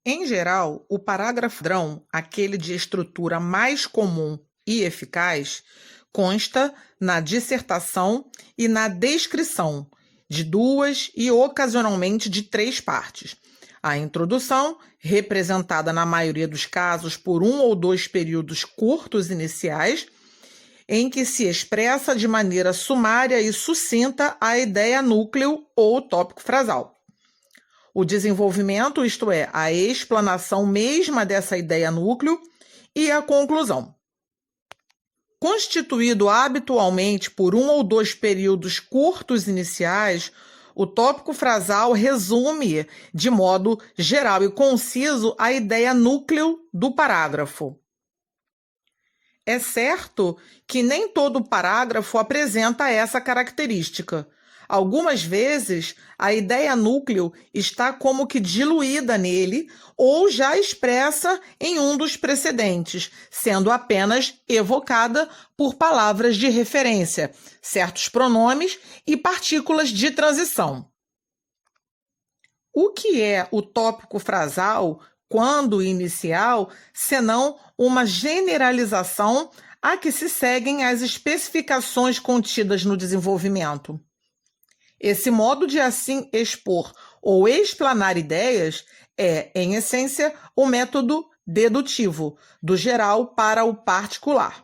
Em geral, o parágrafo padrão, aquele de estrutura mais comum e eficaz, consta na dissertação e na descrição, de 2 e ocasionalmente de 3 partes. A introdução, representada na maioria dos casos por 1 ou 2 períodos curtos iniciais, em que se expressa de maneira sumária e sucinta a ideia núcleo ou tópico frasal. O desenvolvimento, isto é, a explanação mesma dessa ideia núcleo, e a conclusão. Constituído habitualmente por 1 ou 2 períodos curtos iniciais, o tópico frasal resume, de modo geral e conciso, a ideia núcleo do parágrafo. É certo que nem todo parágrafo apresenta essa característica. Algumas vezes, a ideia núcleo está como que diluída nele ou já expressa em um dos precedentes, sendo apenas evocada por palavras de referência, certos pronomes e partículas de transição. O que é o tópico frasal, quando inicial, senão uma generalização a que se seguem as especificações contidas no desenvolvimento? Esse modo de assim expor ou explanar ideias é, em essência, o método dedutivo, do geral para o particular.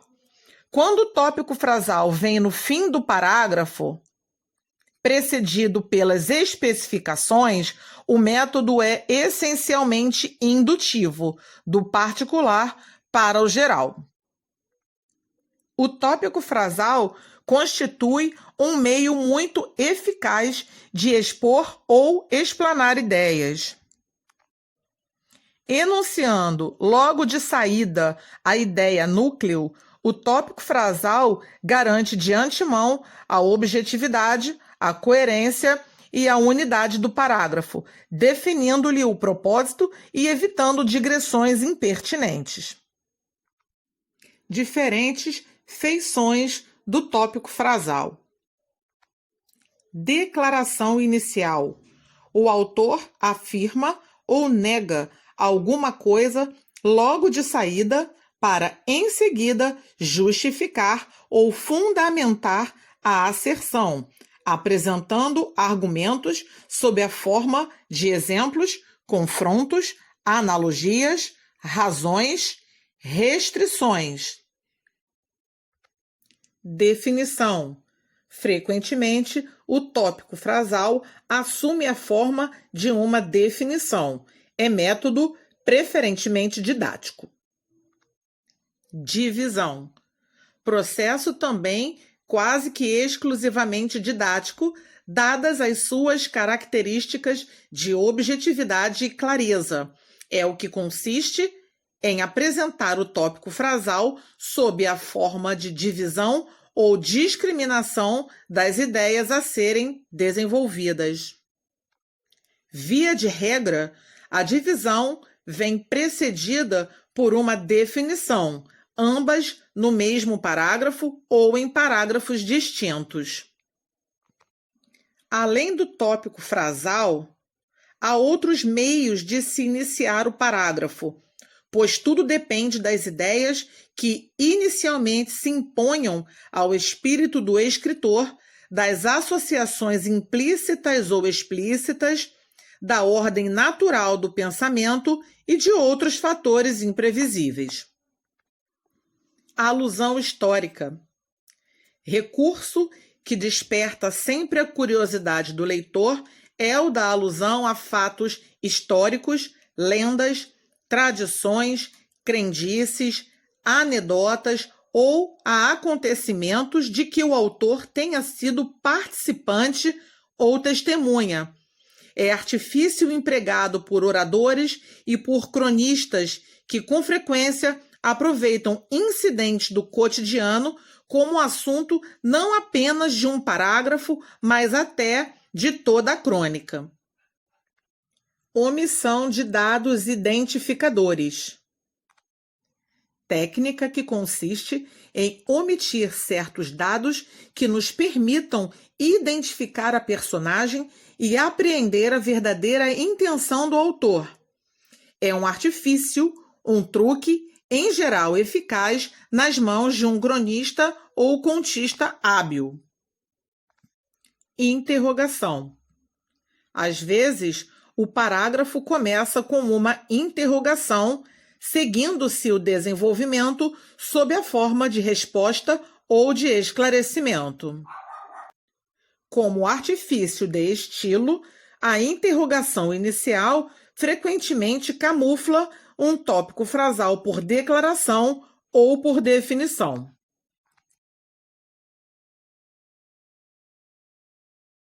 Quando o tópico frasal vem no fim do parágrafo, precedido pelas especificações, o método é essencialmente indutivo, do particular para o geral. O tópico frasal constitui um meio muito eficaz de expor ou explanar ideias. Enunciando logo de saída a ideia núcleo, o tópico frasal garante de antemão a objetividade, a coerência e a unidade do parágrafo, definindo-lhe o propósito e evitando digressões impertinentes. Diferentes feições do tópico frasal. Declaração inicial. O autor afirma ou nega alguma coisa logo de saída para, em seguida, justificar ou fundamentar a asserção, apresentando argumentos sob a forma de exemplos, confrontos, analogias, razões, restrições. Definição. Frequentemente, o tópico frasal assume a forma de uma definição. É método preferentemente didático. Divisão. Processo também quase que exclusivamente didático, dadas as suas características de objetividade e clareza. É o que consiste em apresentar o tópico frasal sob a forma de divisão ou discriminação das ideias a serem desenvolvidas. Via de regra, a divisão vem precedida por uma definição, ambas no mesmo parágrafo ou em parágrafos distintos. Além do tópico frasal, há outros meios de se iniciar o parágrafo, pois tudo depende das ideias que inicialmente se imponham ao espírito do escritor, das associações implícitas ou explícitas, da ordem natural do pensamento e de outros fatores imprevisíveis. Alusão histórica. Recurso que desperta sempre a curiosidade do leitor é o da alusão a fatos históricos, lendas, tradições, crendices, anedotas ou a acontecimentos de que o autor tenha sido participante ou testemunha. É artifício empregado por oradores e por cronistas que, com frequência, aproveitam incidentes do cotidiano como assunto não apenas de um parágrafo, mas até de toda a crônica. Omissão de dados identificadores. Técnica que consiste em omitir certos dados que nos permitam identificar a personagem e apreender a verdadeira intenção do autor. é um artifício, um truque, em geral eficaz, nas mãos de um cronista ou contista hábil. Interrogação. Às vezes, o parágrafo começa com uma interrogação, seguindo-se o desenvolvimento sob a forma de resposta ou de esclarecimento. Como artifício de estilo, a interrogação inicial frequentemente camufla um tópico frasal por declaração ou por definição.